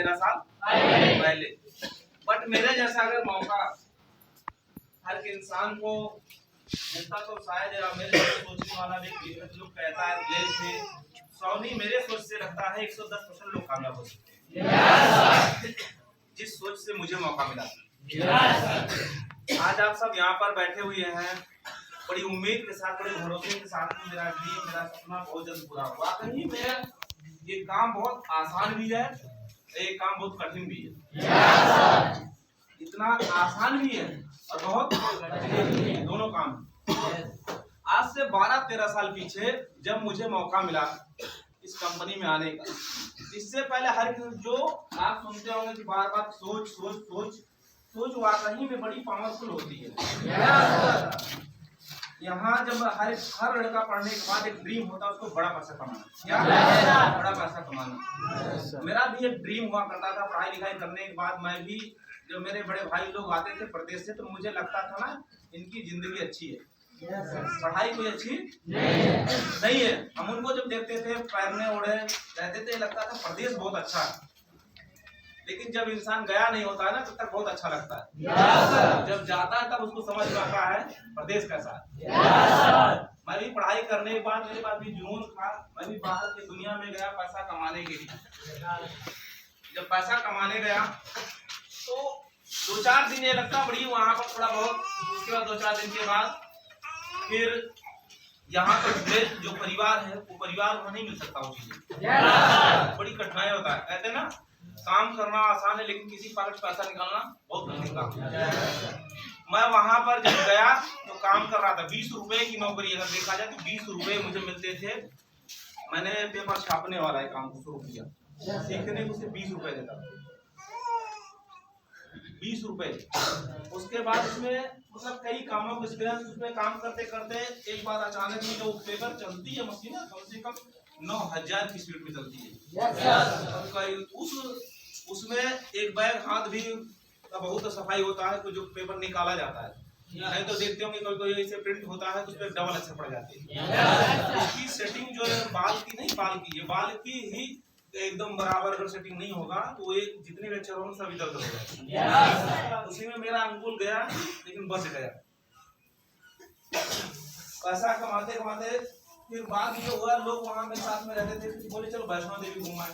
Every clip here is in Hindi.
13 साल पहले। बट मेरे जैसा अगर मौका हर इंसान को मिलता तो शायद मेरे सोचने वाला व्यक्ति जो कहता है जेल से 100 नहीं, मेरे सोच से लगता है 110% लोग कामयाब हो सकते हैं जिस सोच से मुझे मौका मिला। आज आप सब यहाँ पर बैठे हुए हैं बड़ी उम्मीद के साथ, बड़े भरोसे के साथ मेरा ड्रीम, मेरा सपना बहुत जल्द पूरा हुआ। कहीं मेरा ये काम बहुत आसान भी है, ये काम बहुत कठिन भी है। इतना आसान भी है और बहुत कठिन भी है, दोनों काम। आज से 12-13 साल पीछे जब मुझे मौका मिला इस कंपनी में आने का, इससे पहले हर जो आप सुनते होंगे कि बार बार सोच सोच सोच सोच वाकई में बड़ी पावरफुल होती है। यहाँ जब हर लड़का पढ़ने के बाद एक ड्रीम होता है उसको बड़ा पैसा कमाना, क्या बड़ा पैसा कमाना। मेरा भी एक ड्रीम हुआ करता था। पढ़ाई लिखाई करने के बाद मैं भी, जब मेरे बड़े भाई लोग आते थे प्रदेश से, तो मुझे लगता था ना इनकी जिंदगी अच्छी है, पढ़ाई कोई अच्छी नहीं है। हम उनको जब देखते थे पैरने ओढ़े रहते थे, लगता था प्रदेश बहुत अच्छा है। लेकिन जब इंसान गया नहीं होता है ना तब तक बहुत अच्छा लगता है, जब जाता है तब उसको समझ में आता है प्रदेश कैसा है। मैं भी पढ़ाई करने के बाद मेरे पास भी जुनून था, मैं भी बाहर की दुनिया में गया पैसा कमाने के लिए। जब पैसा कमाने गया तो 2-4 दिन ये लगता बड़ी वहां पर थोड़ा बहुत, उसके बाद 2-4 दिन के बाद फिर यहाँ पर जो परिवार है वो परिवार वहां नहीं मिल सकता। वो चीजें बड़ी कठिनाई होता है। कहते हैं ना काम करना आसान है लेकिन किसी पास पैसा निकालना बहुत कठिन काम है। मैं वहां पर जब गया तो काम कर रहा था, 20 रुपए की नौकरी, अगर देखा जाए तो 20 रुपए मुझे मिलते थे। मैंने पेपर छापने वाला है काम को शुरू किया, सीखने को सिर्फ 20 रुपए देता, 20 रुपए। उसके बाद उसमें मतलब कई कामों के एक्सपीरियंस, उसमें काम करते करते एक बार अचानक में जो पेपर चलती है मशीन कम से कम 9000 की स्पीड में चलती है। उसमें एक बैग हाथ भी का बहुत सफाई होता है, तो जो पेपर निकाला जाता है, नहीं तो देखते होंगे कोई कोई ऐसे प्रिंट होता है तो उस पर डबल अक्षर पड़ जाते हैं। उसकी सेटिंग जो है बाल की नहीं, बाल की, ये बाल की ही एकदम बराबर अगर सेटिंग नहीं होगा तो एक जितने भी अक्षर होंगे सब इधर उधर हो जाएगा। उसी में मेरा अंगुल गया लेकिन बच गया। पैसा कमाते कमाते फिर बाद ये हुआ, लोग वहां मेरे साथ में रहते थे, बोले चलो वैष्णो देवी घूमाए।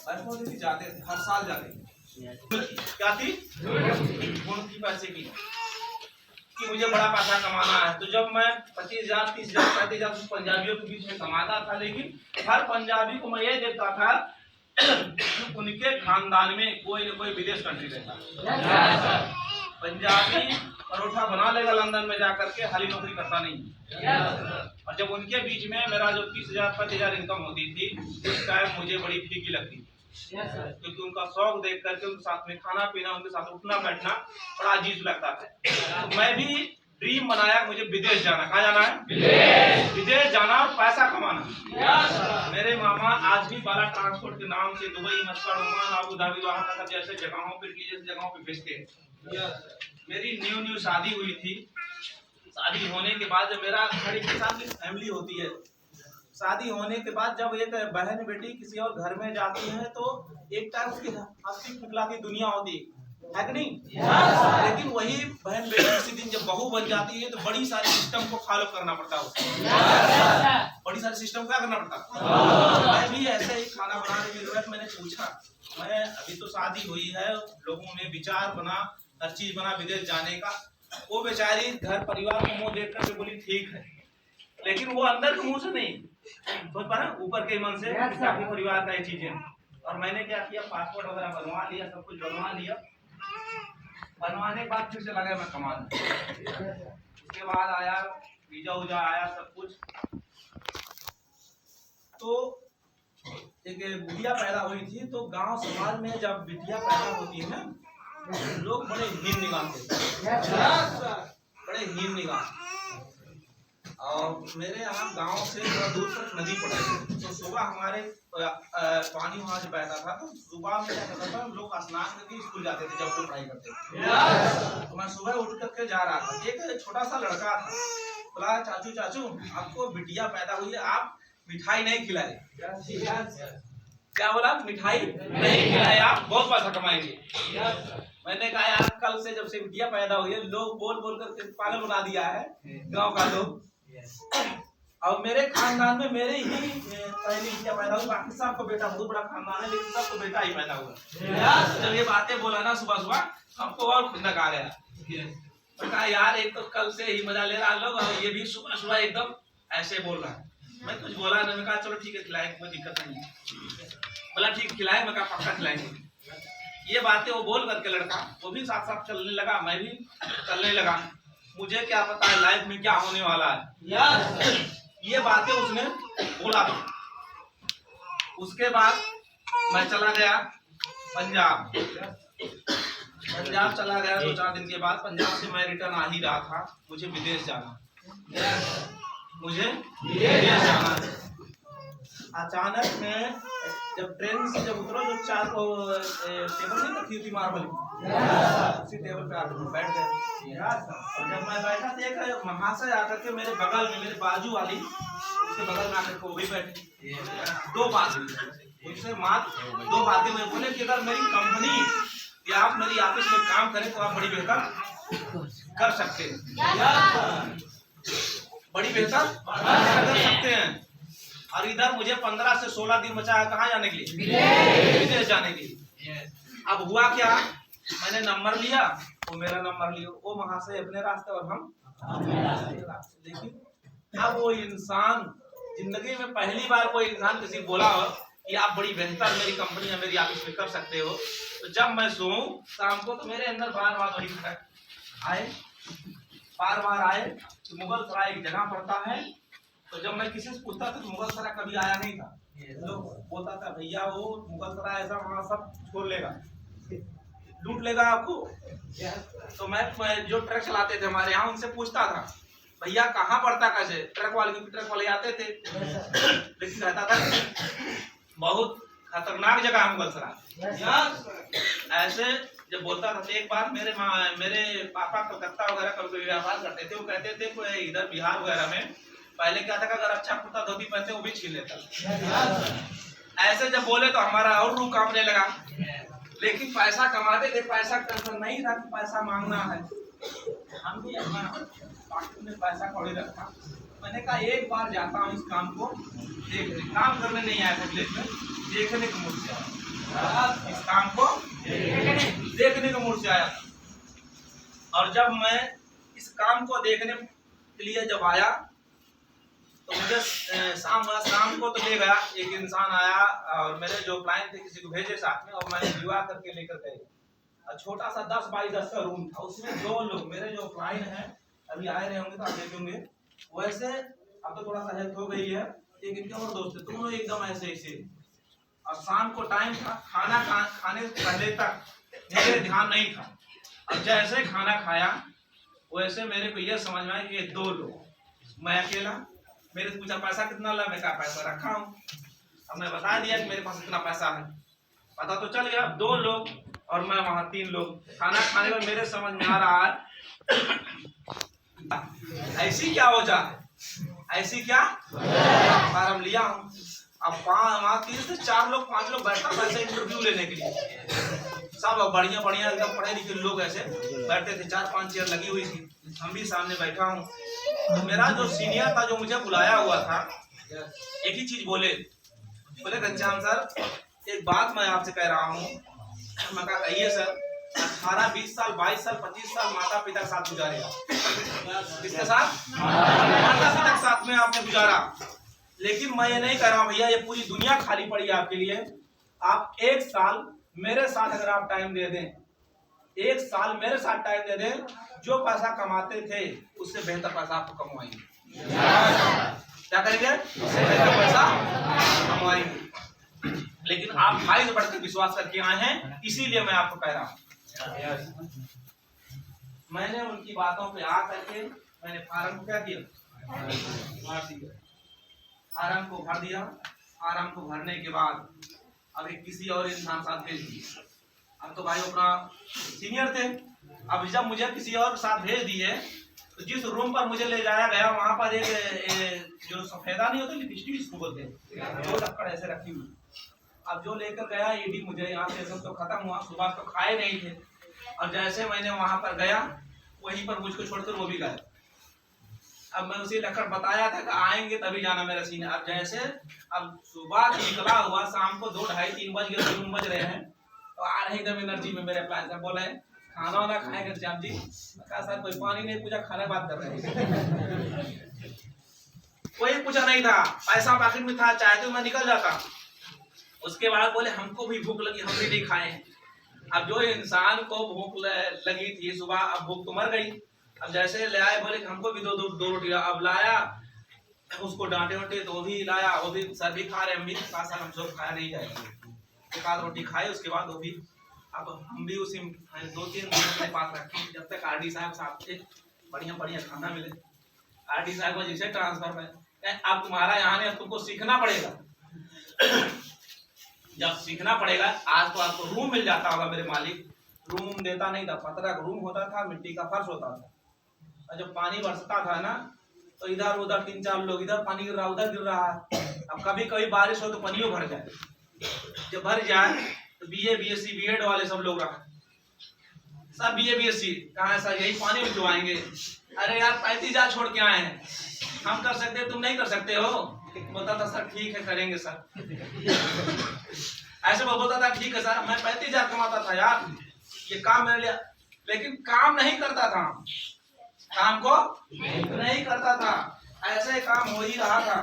वैष्णो देवी जाते थे, हर साल जाते थे। क्या थी की पैसे की कि मुझे बड़ा पैसा कमाना है। तो जब मैं 25,000 30,000 35,000 पंजाबियों के बीच में कमाता था, लेकिन हर पंजाबी को मैं ये देखता था उनके खानदान में कोई न कोई विदेश कंट्री रहता। पंजाबी परोठा बना लेगा लंदन में जाकर के, हाली नौकरी करता नहीं। और जब उनके बीच में मेरा जो 30,000 35,000 इनकम होती थी, उस टाइम मुझे बड़ी फीकी लगती थी, क्योंकि उनका शौक देख करके उनके साथ में खाना पीना, उनके साथ उठना बैठना बड़ा अजीब लगता था। तो मैं भी ड्रीम बनाया मुझे विदेश जाना। कहाँ जाना है? विदेश जाना और पैसा कमाना। मेरे मामा आज भी बाला ट्रांसपोर्ट के नाम से Dubai, Muscat, Oman, Abu Dhabi, वहां तक जैसे जगहों पे भेजते हैं। मेरी न्यू शादी हुई थी। शादी होने के बाद जब मेरा हर एक के साथ फैमिली होती है, शादी होने के बाद जब एक बहन बेटी किसी और घर में जाती है तो एक टाइम उसकी हंसी खिलखिलाती दुनिया होती है कि नहीं? लेकिन वही बहन बेटी किसी दिन जब बहू बन जाती है तो बड़ी सारी सिस्टम को फॉलो करना पड़ता है उसको। बड़ी सारी सिस्टम क्या करना पड़ता। मैं भी ऐसे ही खाना बनाने की जरूरत, मैंने पूछा, मैं अभी तो शादी हुई है, लोगों में विचार बना, हर चीज बना विदेश जाने का। वो बेचारी घर परिवार को मुंह देख करके बोली ठीक है, लेकिन वो अंदर के मुंह से नहीं सोच पा रहा, ऊपर के मन से परिवार का ये चीजें। और मैंने क्या किया, पासपोर्ट वगैरह बनवा लिया, सब कुछ बनवा लिया। बनवाने के बाद फिर से लगा मैं कमाने। उसके बाद आया वीजा उजा आया सब कुछ। तो एक बिटिया पैदा हुई थी, तो गांव समाज में जब बिटिया पैदा होती है ना, लोग बड़े हीन निगाह से, बड़े हीन निगाह। और मेरे यहाँ गांव से थोड़ा दूर पर नदी पड़ती है, तो सुबह हमारे पानी वहां से बहता था। तो सुबह में क्या करता था, हम लोग स्नान करके स्कूल जाते थे जब पढ़ाई करते थे। तो मैं सुबह उठ करके जा रहा था, एक छोटा सा लड़का था, बोला चाचू चाचू आपको बिटिया पैदा हुई है, आप मिठाई नहीं खिलाए। क्या बोला? मिठाई नहीं खिलाए आप बहुत पैसा कमाएंगे। मैंने कहा यार कल से जब से बिटिया पैदा हुई है लोग बोल बोल कर पागल बना दिया है गांव का लोग। और मेरे खानदान में मेरे ही पहली बिटिया पैदा हुई, बाकी सबको बेटा, बहुत बड़ा खानदान है लेकिन सबको बेटा ही पैदा हुआ। जब ये बातें बोला ना सुबह सुबह हमको और खुंदक आ गया। मैं कहा यार एक तो कल से ही मजा ले रहा लोग और ये भी सुबह सुबह एकदम ऐसे बोल रहा है। मैं कुछ बोला नहीं, मैं कहा चलो ठीक है खिलाएंगे, कोई दिक्कत नहीं है। बोला ठीक खिलाएंगे, मैं कहा पक्का खिलाएंगे। ये बातें वो बोल करके लड़का वो भी साथ साथ चलने लगा, मैं भी चलने लगा। मुझे क्या पता है लाइफ में क्या होने वाला है। ये बातें उसने बोला। उसके बाद मैं चला गया पंजाब। पंजाब चला गया 2-4 दिन के बाद। पंजाब से मैं रिटर्न आ ही रहा था, मुझे विदेश जाना, मुझे विदेश जाना। अचानक में जब ट्रेन से जब उतरो जो 4 टेबल नहीं रखी थी मार्बल उसी टेबल पे आकर बैठ गए। और जब मैं बैठा तो एक महाशय आकर के मेरे बगल में, मेरे बाजू वाली उसके बगल में आकर के वो भी बैठे। 2 बात उनसे मात्र 2 बातें मैं बोले कि अगर मेरी कंपनी कि आप मेरी ऑफिस में काम करें तो आप बड़ी बेहतर कर सकते हैं, बड़ी बेहतर कर सकते हैं। और इधर मुझे 15 से 16 दिन बचा है कहाँ जाने के लिए? विदेश जाने के लिए। अब हुआ क्या, मैंने नंबर लिया, वो मेरा नंबर लिया, वो महाशय अपने रास्ते और हम अपने रास्ते। लेकिन अब वो इंसान जिंदगी में पहली बार कोई इंसान किसी बोला हो कि आप बड़ी बेहतर मेरी कंपनी या मेरी ऑफिस में कर सकते हो, तो जब मैं सोऊं शाम को तो मेरे अंदर बार बार वही आए, बार बार आए कि मुगल सराय एक जगह पड़ता है। तो जब मैं किसी से पूछता था तो मुगल सराय कभी आया नहीं था, लोग बोलता था भैया वो मुगल सराय ऐसा वहाँ सब छोड़ लेगा, लूट लेगा आपको। तो मैं जो ट्रक चलाते थे हमारे यहाँ उनसे पूछता था भैया कहाँ पड़ता कैसे, ट्रक वाले आते थे लेकिन कहता था बहुत खतरनाक जगह है मुगल सराय। ऐसे जब बोलता था तो एक बार मेरे पापा कलकत्ता वगैरह कभी व्यापार करते थे, वो कहते थे कोई इधर बिहार वगैरह में पहले क्या था कि अगर अच्छा कुर्ता धोती पहनते वो भी छीन लेता। ऐसे जब बोले तो हमारा और रूह कांपने लगा। लेकिन पैसा कमाते थे, पैसा टेंशन नहीं था कि पैसा मांगना है। हम भी अपना पार्टी में पैसा कौड़ी रखा। मैंने कहा एक बार जाता हूँ इस काम को देखने, काम करने नहीं आया था विदेश में, देखने के मूड से आया, इस काम को देखने के मूड से आया। और जब मैं इस काम को देखने के लिए जब आया तो मुझे शाम को तो ले गया एक इंसान आया और मेरे जो क्लाइंट थे किसी को भेजे साथ में और मैंने विवाह करके लेकर गए। और छोटा सा 10 बाई 10 का रूम था, उसमें 2 लोग मेरे जो क्लाइंट हैं अभी आए रहे होंगे तो आप देखेंगे। वैसे अब तो थोड़ा सा हेल्थ हो गई है, एक इनके और दोस्त थे, दोनों एकदम ऐसे ऐसे। और शाम को टाइम था, खाना खाने से पहले तक मेरे ध्यान नहीं था। और जैसे खाना खाया वैसे मेरे को यह समझ में आया कि 2 लोग, मैं अकेला। मेरे से पूछा पैसा कितना ला, मैं कहा पैसा रखा हूँ। अब मैं बता दिया कि मेरे पास इतना पैसा है, पता तो चल गया। 2 लोग और मैं वहाँ 3 लोग। खाना खाने में मेरे समझ में आ रहा है ऐसी क्या वजह है, ऐसी क्या फार्म लिया हूँ। अब वहाँ 3 से 4 लोग 5 लोग बैठा पैसे इंटरव्यू लेने के लिए, सब बढ़िया बढ़िया एकदम पढ़े लिखे लोग ऐसे बैठते थे। 4-5 चेयर लगी हुई थी, हम भी सामने बैठा हूँ। तो मेरा जो सीनियर था जो मुझे बुलाया हुआ था एक ही चीज बोले घनश्याम सर एक बात मैं आपसे कह रहा हूँ। मैं कहा कहिए सर। 18, 20 साल, 22 साल, 25 साल माता पिता के साथ गुजारेगा, किसके साथ? माता पिता के साथ में आपने गुजारा। लेकिन मैं ये नहीं कह रहा हूँ भैया ये पूरी दुनिया खाली पड़ी है आपके लिए। आप 1 साल मेरे साथ अगर आप टाइम दे दें, 1 साल मेरे साथ टाइम दे दें, जो पैसा कमाते थे उससे बेहतर पैसा आपको कमाएंगे। क्या करेंगे? उससे बेहतर पैसा कमाएंगे। लेकिन आप भाई से बढ़कर विश्वास करके आए हैं, इसीलिए मैं आपको कह रहा हूँ। मैंने उनकी बातों पे आ करके मैंने फार्म को क्या किया, भर दिया। फार्म को भर दिया। फार्म को भरने के बाद अभी किसी और इंसान साथ भेज दिए। अब तो भाई अपना सीनियर थे, अब जब मुझे किसी और साथ भेज दिए तो जिस रूम पर मुझे ले जाया गया वहां पर एक जो सफेदा नहीं होता लिपस्टिक इसको बोलते हैं, 2 लक्कड़ ऐसे रखी हुई। अब जो लेकर गया ईडी मुझे यहाँ से सब तो खत्म हुआ, सुबह तो खाए नहीं थे, और जैसे मैंने वहां पर गया वहीं पर मुझको छोड़कर वो भी गए। अब मैं उसी लखड़ बताया था कि आएंगे तभी जाना मेरा सीन। अब जैसे अब सुबह निकला हुआ, शाम को 2, 2:30, 3 बज गए, 3 बज रहे हैं, तो आ रहे एकदम एनर्जी में मेरे प्लान से। बोले खाना वाना खाएंगे श्याम जी? कहा सर कोई पानी नहीं पूछा, खाना बात कर रहे हैं। कोई पूछा नहीं था, पैसा पॉकेट में था, चाहे तो मैं निकल जाता। उसके बाद बोले हमको भी भूख लगी, हम भी नहीं खाए हैं। अब जो इंसान को भूख लगी थी सुबह, अब भूख तो मर गई। अब जैसे ले आए, बोले हमको भी दो रोटी। अब लाया, उसको डांटे वाटे तो वो भी लाया, वो भी सर भी खा रहे, हम भी सर हम सब खाया नहीं जाएगा। 1 आध रोटी खाए, उसके बाद वो भी। अब हम भी उसी 2-3 दिन अपने पास रखे जब तक आरडी साहब थे, बढ़िया बढ़िया खाना मिले। आरडी साहब को जिसे ट्रांसफर में, अब तुम्हारा यहाँ नहीं, अब तुमको सीखना पड़ेगा। जब सीखना पड़ेगा, आज तो आपको रूम मिल जाता होगा, मेरे मालिक रूम देता नहीं था, पतरा का रूम होता था, मिट्टी का फर्श होता था, और जब पानी बरसता था ना तो इधर उधर 3-4 लोग, इधर पानी गिर रहा, उधर गिर रहा है। अब कभी कभी बारिश हो तो पानियों भर जाए, जब भर जाए तो BA BSc BEd वाले सब लोग रहा, सब BA BSc कहाँ है सर, यही पानी में डुबाएंगे। अरे यार 35,000 छोड़ के आए हैं, हम कर सकते, तुम नहीं कर सकते हो। बोलता था सर ठीक है करेंगे सर, ऐसे बोलता था ठीक है सर, मैं 35,000 कमाता था यार, ये काम मैंने लिया, लेकिन काम नहीं करता था, काम को नहीं करता था, ऐसे काम हो ही रहा था।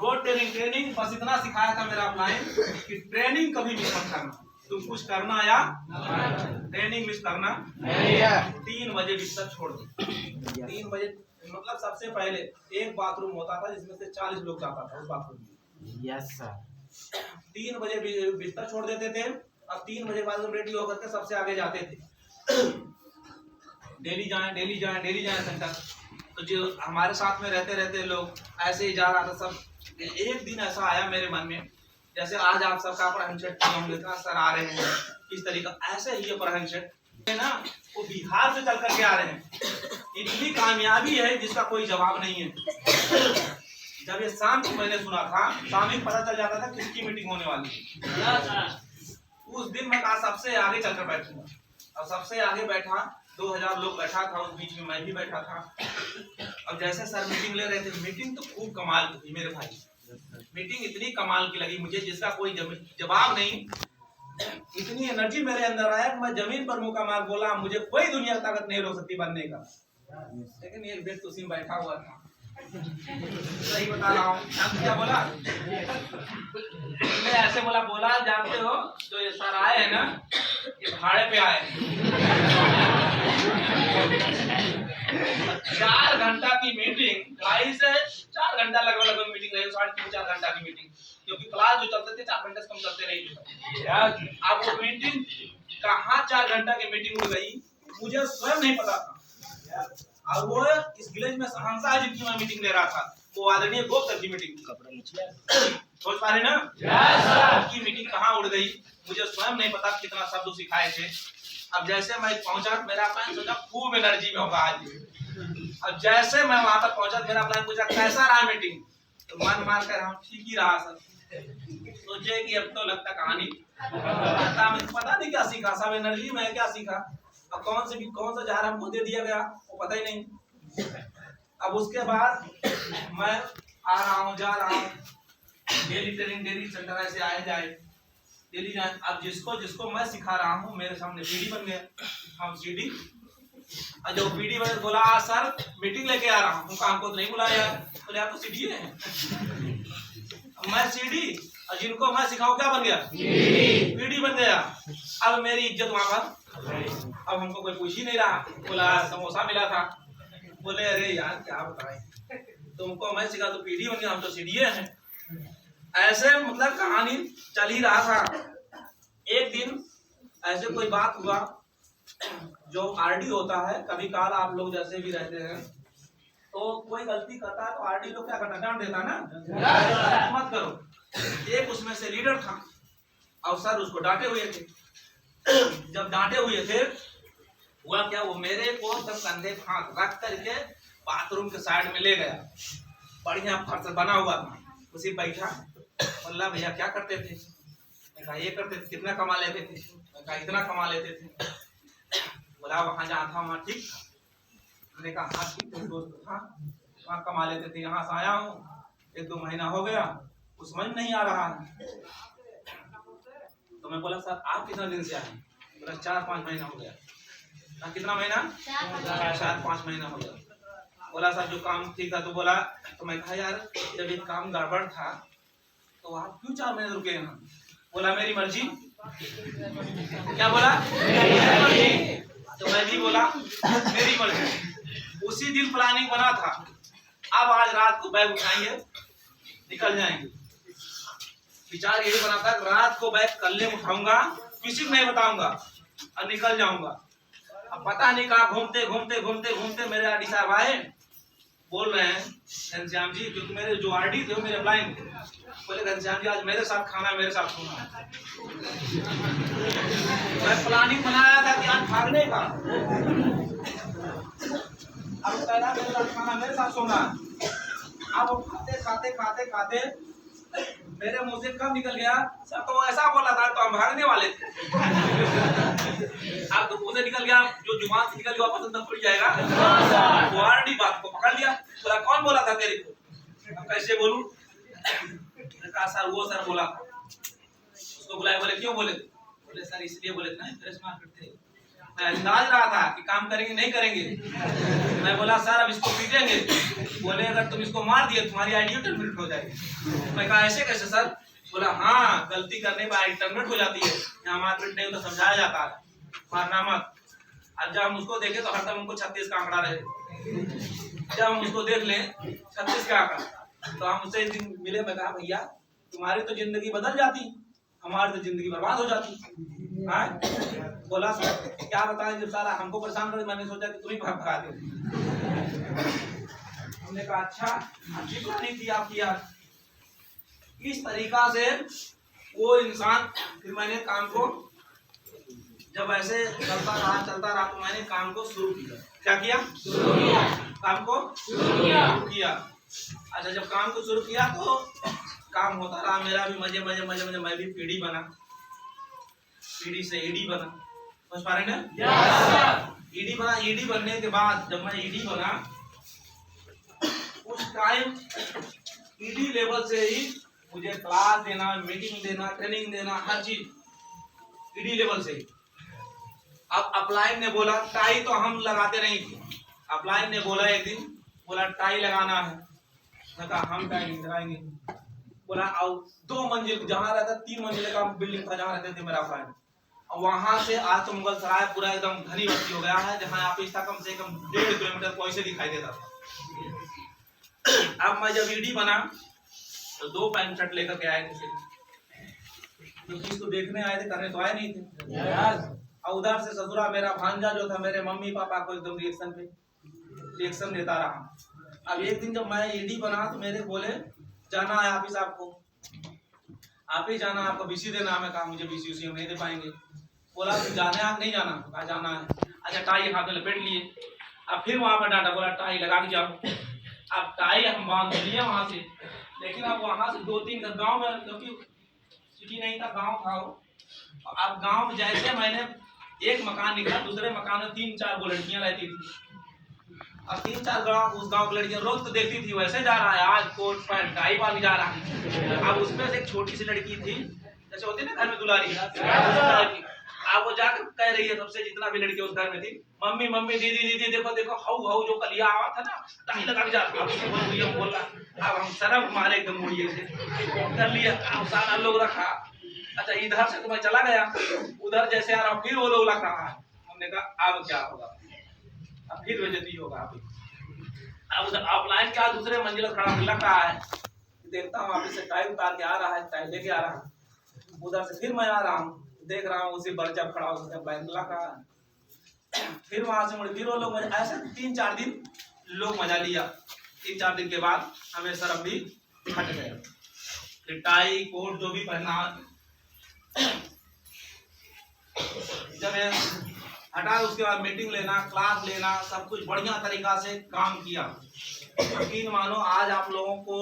रोड ट्रेनिंग बस इतना सिखाया था मेरा अपलाइन कि ट्रेनिंग कभी मिस मत करना, तुम कुछ करना या ट्रेनिंग मिस करना नहीं है। 3 बजे बिस्तर छोड़ दो। 3 बजे मतलब सबसे पहले एक बाथरूम होता था जिसमें से 40 लोग जाता था उस बाथरूम में। Yes sir. 3 बजे बिस्तर छोड़ देते थे, अब 3 बजे बाद रेडी होकर के सबसे आगे जाते थे। डेली जाएं सेंटर। तो जो हमारे साथ में रहते लोग ऐसे ही जा रहा था सब। एक दिन ऐसा आया मेरे मन में, जैसे आज आप सबका प्रहन सेट किए होंगे, सर आ रहे हैं किस तरीका, ऐसे ही ये प्रहन सेट है ना, वो बिहार से चल करके आ रहे हैं। इतनी कामयाबी है जिसका कोई जवाब नहीं है। जब ये शाम को मैंने सुना था, शाम ही पता चल जाता था किसकी मीटिंग होने वाली है। उस दिन मैं कहा सबसे आगे चलकर बैठूंगा, और सबसे आगे बैठा, 2000 लोग बैठा था, उस बीच में मैं भी बैठा था। अब जैसे सर मीटिंग ले रहे थे, मीटिंग तो खूब कमाल की थी मेरे भाई, मीटिंग इतनी कमाल की लगी मुझे जिसका कोई जवाब नहीं। इतनी एनर्जी मेरे अंदर आया कि मैं जमीन पर मुका मार बोला मुझे कोई दुनिया ताकत नहीं रोक सकती बनने का। लेकिन एक व्यक्ति उसी में बैठा हुआ था, सही बता रहा हूँ। क्या बोला? मैं ऐसे बोला जानते हो जो ये सर आए हैं ना, ये भाड़े पे आए हैं। 4 घंटा की मीटिंग, 2.5 से 4 घंटा लगभग मीटिंग रही, 3.5-4 घंटा की मीटिंग, क्योंकि क्लास जो चलते थे 4 घंटे से कम चलते नहीं थे। अब वो मीटिंग कहाँ 4 घंटा की मीटिंग उड़ गई मुझे स्वयं नहीं पता था। और वो इस विलेज में सहनशाह जी की मैं मीटिंग ले रहा था, वो आदरणीय गोप सर की मीटिंग, सोच पा रहे ना की मीटिंग कहाँ उड़ गई मुझे स्वयं नहीं पता, कितना शब्द सिखाए थे। अब जैसे मैं पहुंचा, मेरा प्लान सोचा खूब एनर्जी में होगा आज। अब जैसे मैं वहां तक पहुंचा, मेरा प्लान पूछा कैसा रहा मीटिंग, तो मन मार कर हम ठीक ही रहा सर। सोचे कि अब तो लगता कहानी पता नहीं क्या सीखा, सब एनर्जी में क्या सीखा। अब कौन सा जहर हमको दे दिया गया वो पता ही नहीं। अब उसके बाद मैं आ रहा हूँ जा रहा हूँ, डेली ट्रेनिंग, डेली सेंटर ऐसे आए जाए, डेली जाए। अब जिसको मैं सिखा रहा हूँ मेरे सामने पीडी बन गया, हम सीडी। जो पीडी बन बोला सर मीटिंग लेके आ रहा हूँ, हमको तो नहीं बुलाया, बोले आप तो सीडी है। मैं सीडी, और जिनको मैं सिखाऊं क्या बन गया, पीडी बन गया। अब मेरी इज्जत वहां पर, अब हमको कोई पूछ ही नहीं रहा। बोला समोसा मिला था, बोले अरे यार क्या बताएं, तुमको मैं सिखा तो पीडी बन गया, हम तो सीडीए हैं। ऐसे मतलब कहानी चल ही रहा था। एक दिन ऐसे कोई बात हुआ, जो आरडी होता है, कभी काल आप लोग जैसे भी रहते हैं तो कोई गलती करता है तो आरडी लोग क्या करता है, डांट देता ना, मत करो। एक उसमें से लीडर था और सर उसको डांटे हुए थे। जब डांटे हुए थे हुआ क्या, वो मेरे को सब कंधे हाथ रख करके बाथरूम के साइड में ले गया, बढ़िया फर्श बना हुआ था, उसी बैठा। बोला भैया क्या करते थे, कहा ये करते थे, कितना कमा लेते थे? कहा इतना कमा लेते थे। बोला वहां जहाँ था वहाँ ठीक था? मैंने कहा हाँ ठीक है दोस्त था, वहाँ कमा लेते थे, यहाँ से आया हूँ 1-2 महीना हो गया, कुछ समझ नहीं आ रहा है। तो मैं बोला सर आप कितना दिन से आए? बोला 4-5 महीना हो गया। कितना महीना? 4-5 महीना हो गया। बोला सर जो काम ठीक था। तो बोला, तो मैं कहा यार जब एक काम गड़बड़ था तो आप क्यों 4 महीने रुके यहाँ? बोला मेरी मर्जी। क्या बोला? मेरी मर्जी। तो मैं भी बोला मेरी मर्जी। उसी दिन प्लानिंग बना था, अब आज रात को बैग उठाएंगे निकल जाएंगे। विचार यही बना था रात को बैग कल्ले उठाऊंगा, किसी को नहीं बताऊंगा और निकल जाऊंगा। अब पता नहीं कहा घूमते घूमते घूमते घूमते मेरे आरडी साहब आए, बोल रहे हैं घनश्याम जी, क्योंकि मेरे जो आरडी थे वो मेरे ब्लाइंड थे, बोले घनश्याम जी आज मेरे साथ खाना मेरे साथ सोना। मैं प्लानिंग बनाया था कि आज भागने का, अब पहला मेरे साथ खाना मेरे साथ सोना। अब खाते खाते खाते खाते मेरे मुंह से कब निकल गया सर, तो ऐसा बोला था तो हम भागने वाले थे। अब तो मुंह से निकल गया, जो जुबान से निकल गया वापस अंदर थोड़ी जाएगा। वो आरडी बात को पकड़ लिया, बोला कौन बोला था तेरे को? कैसे बोलूं? कहा सर वो सर बोला था। उसको बुलाए, बोले क्यों बोले? बोले सर इसलिए बोले थे फ्रेश मार्केट थे, मैं अंदाज रहा था कि काम करेंगे नहीं करेंगे। मैं बोला सर अब इसको पीटेंगे। बोले अगर तुम इसको मार दिए तुम्हारी आईडी टर्मिनेट हो जाएगी। मैं कहा ऐसे कैसे सर? बोला हाँ गलती करने पर आईडी टर्मिनेट हो जाती है, यहाँ मारपीट नहीं तो समझाया जाता है, मारना मत। अब जब हम उसको देखे तो हरदम हमको 36 का आंकड़ा रहे। जब हम उसको देख लें 36 का आंकड़ा, तो हम उससे एक दिन मिले। मैं कहा भैया तुम्हारी तो जिंदगी बदल जाती, हमारी तो जिंदगी बर्बाद हो जाती। बोला सर क्या बताएं, जब सारा हमको परेशान कर, मैंने सोचा कि तुम ही भगा दे। हमने कहा अच्छा अच्छी प्लानिंग थी आपकी यार। इस तरीका से वो इंसान, फिर मैंने काम को जब ऐसे चलता रहा तो मैंने काम को शुरू किया। क्या किया? काम को शुरू किया। अच्छा जब काम को शुरू किया तो काम होता रहा, मेरा भी मजे मजे मजे मजे, मैं भी पीढ़ी बना, पीढ़ी से ईडी बना। समझ पा रहे हैं? ईडी बना। ईडी बनने के बाद जब मैं ईडी बना, उस टाइम ईडी लेवल से ही मुझे क्लास देना, मीटिंग देना, ट्रेनिंग देना, हर चीज ईडी लेवल से ही। अब अपलाइन ने बोला टाई तो हम लगाते नहीं थे, अपलाइन ने बोला एक दिन, बोला टाई लगाना है। मैं कहा हम टाई नहीं लगाएंगे। बोला आओ 2 मंजिल, जहाँ रहता 3 मंजिल का बिल्डिंग था जहाँ रहते थे मेरा अपलाइन, वहां से आज तो मुगल सराय पूरा एकदम घनी बस्ती हो गया है, जहाँ आप इसका कम से कम 1.5 किलोमीटर को ऐसे दिखाई देता था। अब मैं जब ईडी बना तो 2 पैंट शर्ट लेकर के आए थे, क्योंकि इसको देखने आए थे, करने तो आए नहीं थे। और उधर से ससुरा मेरा भांजा जो था मेरे मम्मी पापा को एकदम रिएक्शन देता रहा। अब एक दिन जब मैं ईडी बना तो मेरे बोले जाना है ऑफिस, आपको आप ही जाना, आपको बीसी देना है। मैं कहा मुझे बीसी उसी हम नहीं दे पाएंगे। बोला जाना है नहीं जाना? कहा जाना है। अच्छा टाई हाथ में लपेट लिए। अब फिर वहां पर डांटा, बोला टाई लगा के जाओ। अब टाई हम बांध लिए वहां से, लेकिन अब वहां से 2-3 गाँव में, क्योंकि सिटी नहीं था गाँव था वो। अब गाँव में जैसे मैंने एक मकान निकला, दूसरे मकान में 3-4 लड़कियां रहती थी। अब 3-4 गाँव उस गाँव की लड़कियां रोज तो देखती थी वैसे जा रहा है, आज कोट पैंट टाई बांध जा रहा है। अब उसमें से एक छोटी सी लड़की थी, जैसे होती ना घर में दुलारी, अब वो जाकर कह रही है सबसे, जितना भी लड़की उस घर में थी, मम्मी मम्मी दीदी दीदी देखो देखो हाउ हाउ जो कलिया आवा था ना टाई लगा के जा रहा। अब बोल रहा, अब हम सरब मारे एकदम मुड़िए से कर लिया, सारा लोग रखा। अच्छा इधर से तो मैं चला गया, उधर जैसे आ रहा हूँ फिर वो लोग लग रहा है। हमने कहा अब क्या होगा, अब फिर बेइज्जती होगा। अब उधर ऑफलाइन क्या दूसरे मंजिल खड़ा लग रहा है, देखता हूँ ऑफिस से टाई उतार के आ रहा है, टाई लेके आ रहा है। उधर से फिर मैं आ रहा हूँ, देख रहा हूँ उसी बर्चा खड़ा उसका बैंक लग रहा है। फिर वहां से मुड़े, फिर वो लोग ऐसे 3-4 दिन लोग मजा लिया। 3-4 दिन के बाद हमें शर्म भी हट गया, फिर टाई कोट जो भी पहना जब हटा, उसके बाद मीटिंग लेना, क्लास लेना, सब कुछ बढ़िया तरीका से काम किया। यकीन मानो आज आप लोगों को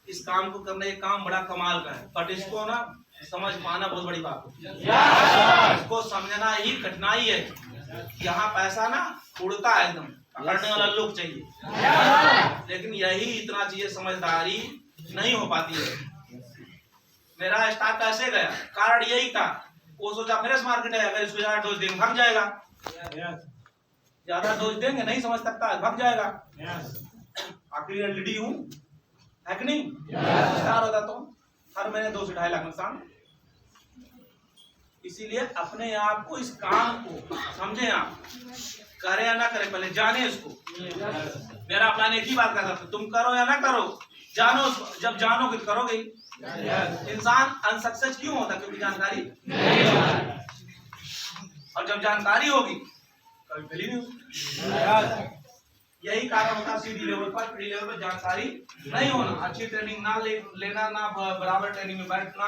इस काम को करने, काम बड़ा कमाल का है, बट इसको ना समझ पाना बहुत बड़ी बात है। इसको समझना ही कठिनाई है। यहाँ पैसा ना उड़ता है एकदम, पकड़ने वाला लोग चाहिए, लेकिन यही इतना चाहिए, समझदारी नहीं हो पाती है। मेरा स्टाफ कैसे गया, कारण यही था, वो सोचा फ्रेश मार्केट है, अगर इसको ज्यादा डोज देंगे भाग जाएगा, ज्यादा डोज देंगे नहीं समझ सकता है, भाग जाएगा। आखिर एलईडी हूँ, है कि नहीं? स्टार होता तो हर महीने 2 से 2.5 लाख नुकसान। इसीलिए अपने आप को, इस काम को समझे, आप करे या ना करे, पहले जाने इसको। मेरा प्लान एक ही बात करता था, तुम करो या ना करो, जानो उसको। जब जानोगे करोगे। इंसान अनसक्सेस क्यों होता? क्योंकि जानकारी, और जब जानकारी होगी कभी फेल ही नहीं होगी। यही कारण होता है सीडी लेवल पर, पीडी लेवल पर जानकारी नहीं होना, अच्छी ट्रेनिंग ना लेना, ना बराबर ट्रेनिंग में बैठना।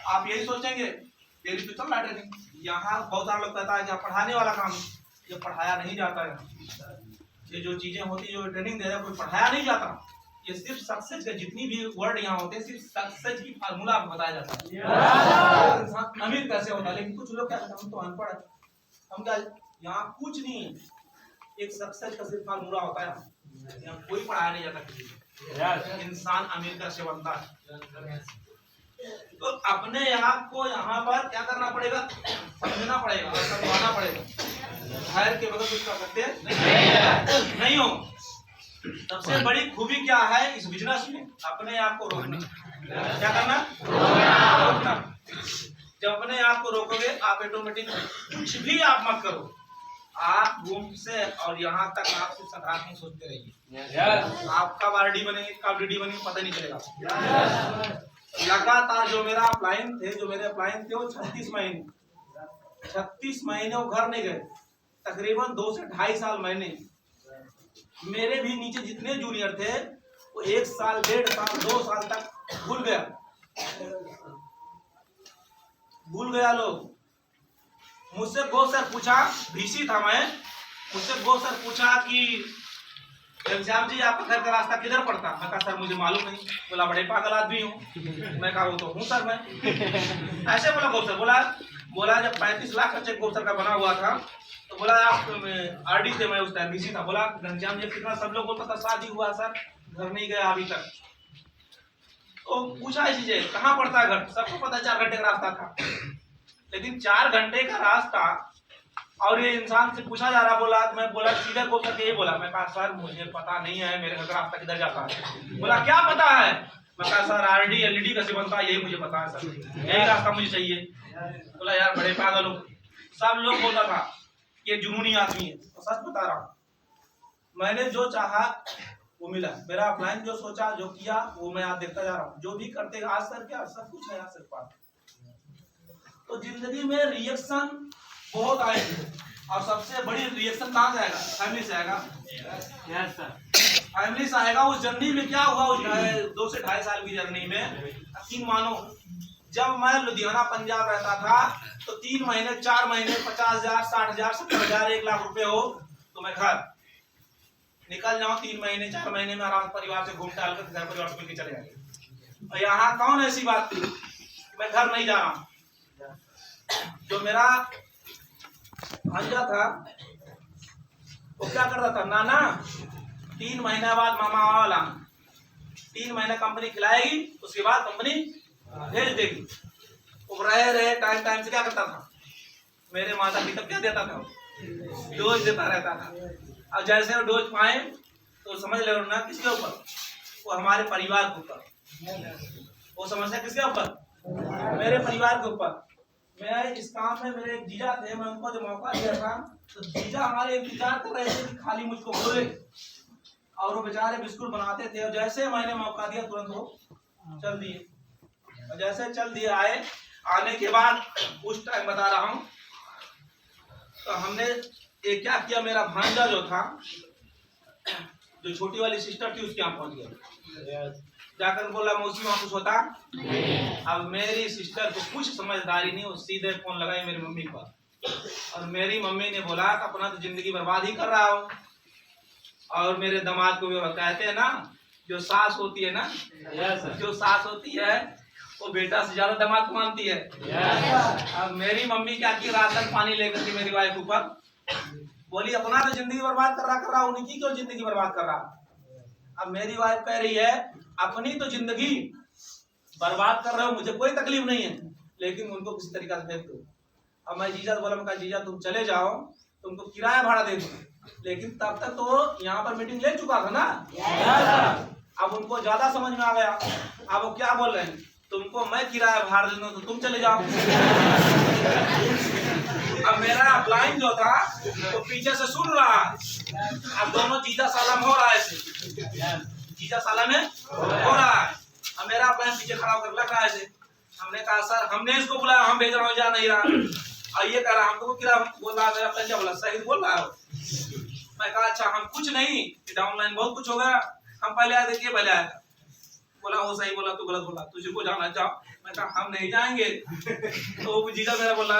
आप यही सोचेंगे डेली तो चल रहा ट्रेनिंग, यहाँ बहुत सारा लोग कहता है कि पढ़ाने वाला काम, ये पढ़ाया नहीं जाता है। ये जो चीजें होती है, जो ट्रेनिंग दे रहा है, कोई पढ़ाया नहीं जाता। ये सिर्फ सक्सेस के जितनी भी वर्ड यहाँ होते हैं, सिर्फ सक्सेस की फार्मूला आपको बताया जाता है। इंसान अमीर कैसे होता है, लेकिन कुछ लोग क्या कहते हैं, हम तो अनपढ़ है, हम क्या, यहाँ कुछ नहीं है, एक सक्सेस का सिर्फ फार्मूला होता है। यहाँ कोई पढ़ाया नहीं जाता किसी को, इंसान अमीर कैसे बनता है। तो अपने आप को यहाँ पर क्या करना पड़ेगा, समझना पड़ेगा और समझाना पड़ेगा। धैर्य के बगैर कुछ कर सकते नहीं हो। सबसे बड़ी खूबी क्या है इस बिजनेस में, अपने आप को रोकना। क्या करना? रोकना। जब अपने आप को रोकोगे, आप ऑटोमेटिक कुछ भी आप मत करो, आप घूम से और यहाँ तक आप सिर्फ सकारात्मक सोचते रहिए। आप कब आरडी बनेंगे, कब डीडी बनेंगे, पता नहीं चलेगा। लगातार जो मेरे अपलाइन थे वो 36 महीने वो घर नहीं गए, तकरीबन 2 से 2.5 साल मैंने। मेरे भी नीचे जितने जूनियर थे वो 1 साल, 1.5 साल, 2 साल तक भूल गया लोग। मुझसे गो सर पूछा, भीसी था मैं, मुझसे गो सर पूछा कि श्याम जी आपका घर का रास्ता किधर पड़ता? मैं कहा सर मुझे मालूम नहीं। बोला बड़े पागल आदमी हूँ। मैं कहा वो तो हूँ सर मैं। ऐसे बोला गो सर। बोला जब 35 लाख का चेक गो सर का बना हुआ था, तो बोला आप आरडी थे, मैं उस टाइम बीसी था। बोला घनश्याम जी कितना, सब लोग बोलता था शादी हुआ सर, घर नहीं गया अभी तक। तो पूछा ऐसी चीजें, कहाँ पड़ता है घर? सबको पता 4 घंटे का रास्ता था, लेकिन 4 घंटे का रास्ता और ये इंसान से पूछा जा रहा। मैं बोला सीधे को करके यही बोला। मैं कहा सर मुझे पता नहीं है मेरे घर का रास्ता किधर जाता है। बोला क्या पता है? मैं कहा सर आरडी एलईडी कैसे बनता है यही मुझे पता है सर, यही रास्ता मुझे चाहिए। बोला यार बड़े पागल हो। सब लोग बोलता था ये जुनूनी आदमी है। तो सच बता रहा हूँ, मैंने जो चाहा वो मिला। मेरा अपलाइन जो सोचा, जो किया, वो मैं आज देखता जा रहा हूँ। जो भी करते आज सर क्या सब कुछ है, आज सर पास। तो जिंदगी में रिएक्शन बहुत आएंगे, और सबसे बड़ी रिएक्शन कहाँ से आएगा? फैमिली से आएगा। फैमिली से आएगा। उस जर्नी में क्या हुआ, उस 2 से 2.5 साल की जर्नी में, यकीन मानो, जब मैं लुधियाना पंजाब रहता था तो 3 महीने 4 महीने 50,000 60,000 70,000 1 लाख रुपए हो तो मैं घर निकल जाऊं, 3 महीने 4 महीने में आराम परिवार से घूम टहल कर घर परिवार से मिलकर चले जाएंगे। और यहाँ कौन ऐसी बात थी मैं घर नहीं जा रहा हूँ। जो मेरा भांजा था वो क्या करता था, नाना 3 महीने बाद मामा वाला 3 महीने कंपनी खिलाएगी, उसके बाद कंपनी भेज देगी। वो रहे टाइम से क्या करता था, मेरे माता पिता क्या देता था, डोज देता रहता था। अब जैसे वो डोज पाए तो समझ लो ना किसके ऊपर, वो हमारे परिवार के ऊपर। वो समझते किसके ऊपर, मेरे परिवार के ऊपर। मैं इस काम में, मेरे एक जीजा थे, मैं उनको जो मौका दिया था तो जीजा हमारे इंतजार कर रहे थे कि खाली मुझको बोले, और वो बेचारे बिस्कुट बनाते थे। और जैसे मैंने मौका दिया तुरंत वो चल दिए। और जैसे चल दिए आने के बाद उस टाइम बता रहा हूँ, तो हमने ये क्या किया, मेरा भांजा जो था, जो छोटी वाली सिस्टर थी, उसके यहाँ पहुंच गया। जाकर बोला मौसी वहाँ कुछ होता। अब मेरी सिस्टर को कुछ समझदारी नहीं, वो सीधे फोन लगाई मेरी मम्मी पर, और मेरी मम्मी ने बोला अपना तो जिंदगी बर्बाद ही कर रहा हो। और मेरे दामाद को भी कहते हैं ना, जो सास होती है ना, जो सास होती है वो बेटा से ज्यादा दामाद को मानती है। अब मेरी मम्मी क्या की, रात तक पानी लेकर के मेरी वाइफ ऊपर बोली अपना तो जिंदगी बर्बाद कर रहा उनकी क्यों जिंदगी बर्बाद कर रहा। अब मेरी वाइफ कह रही है अपनी तो जिंदगी बर्बाद कर रहे हो, मुझे कोई तकलीफ नहीं है, लेकिन उनको किसी तरीका से फेंक दो। अब मैं जीजा से बोला, मैं कहा जीजा तुम चले जाओ, तुमको किराया भाड़ा दे दूंगा, लेकिन तब तक तो यहाँ पर मीटिंग ले चुका था ना। अब उनको ज्यादा समझ में आ गया। अब वो क्या बोल रहे हैं, तुमको मैं किराया भाड़ा दूंगा तो तुम चले जाओ। अब मेरा अपलाइन जो था वो पीछे से सुन रहा है। अब दोनों जीजा साला में हो रहा है, जीजा साला में हो रहा है। अब मेरा अपलाइन पीछे खड़ा होकर लग रहा है। हमने कहा सर हमने इसको बुलाया, हम भेज रहा हूँ, जा नहीं रहा। और ये कह रहा हमको किराया बोल रहा है, अपलाइन क्या बोला, सही बोल रहा है। मैं कहा अच्छा हम कुछ नहीं, डाउनलाइन बहुत कुछ हो गया, हम पहले आए देखिए पहले आया। बोला वो सही बोला, तू गलत बोला, तुझको जाना जाओ। मैं कहा हम नहीं जाएंगे। तो वो जीजा मेरा बोला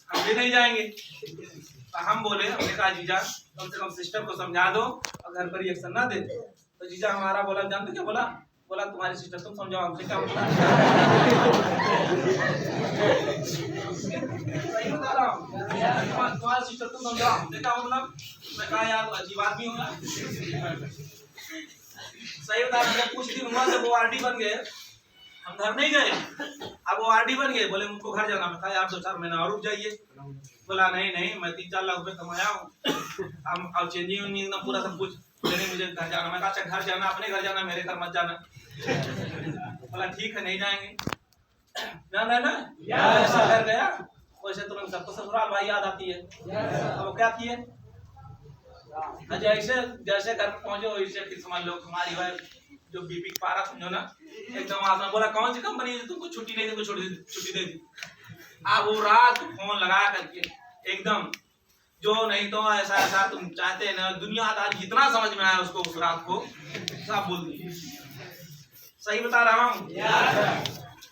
हम भी नहीं जाएंगे। तो हम बोले, हमने कहा जीजा कम से कम सिस्टर को समझा दो और घर पर रिएक्शन ना दे। तो जीजा हमारा बोला, जानते क्या बोला, बोला तुम्हारी सिस्टर तुम समझाओ, हमसे क्या होता है। सही बता रहा हूँ, तुम्हारी सिस्टर तुम समझाओ, हमसे क्या मतलब। मैं कहा यार अजीब आदमी होगा। सही बता रहा हूँ, कुछ दिन हुआ जब वो आरडी बन गए, हम घर नहीं गए। अब वो आरडी बन गए, बोले उनको घर जाना। मैं कहा यार 2-4 महीना और रुक जाइए। बोला नहीं मैं 3-4 लाख रुपए कमाया हूँ, हम अब चेंजिंग एकदम पूरा सब कुछ लेने, मुझे घर जाना। मैं कहा अच्छा घर जाना, अपने घर जाना, मेरे घर मत जाना। बोला ठीक है नहीं जाएंगे। ना ऐसा घर गया वैसे तुरंत सबको ससुराल भाई याद आती है। अब वो क्या किए, जैसे घर पहुंचे वैसे फिर समझ लो हमारी वाइफ जो बीपी पारा समझो ना एकदम आसमान। बोला कौन सी कंपनी है तुमको छुट्टी नहीं दी, तो छुट्टी दे दी। अब वो रात फोन लगा करके एकदम जो नहीं तो ऐसा तुम चाहते हैं ना, दुनिया आज जितना समझ में आया उसको उस रात को सब बोल दी। सही बता रहा हूँ,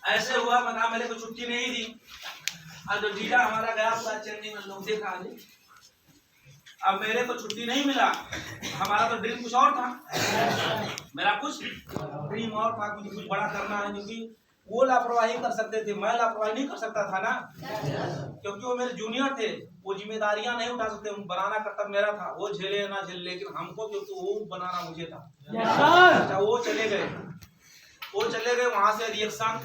ऐसे हुआ। मैं मेरे को छुट्टी नहीं दी। और जो जीजा हमारा गया पूरा चेन्नई में लोग देखा, अब मेरे को छुट्टी नहीं मिला। हमारा तो ड्रीम कुछ और था, मेरा कुछ ड्रीम और था, कुछ बड़ा करना है। क्योंकि वो लापरवाही कर सकते थे, मैं लापरवाही नहीं कर सकता था ना, क्योंकि वो मेरे जूनियर थे, वो जिम्मेदारियां नहीं उठा सकते। बनाना कर्तव्य मेरा था, वो झेले ना झेले, लेकिन हमको क्योंकि वो बनाना मुझे था। अच्छा वो चले गए वहां से रिएक्शन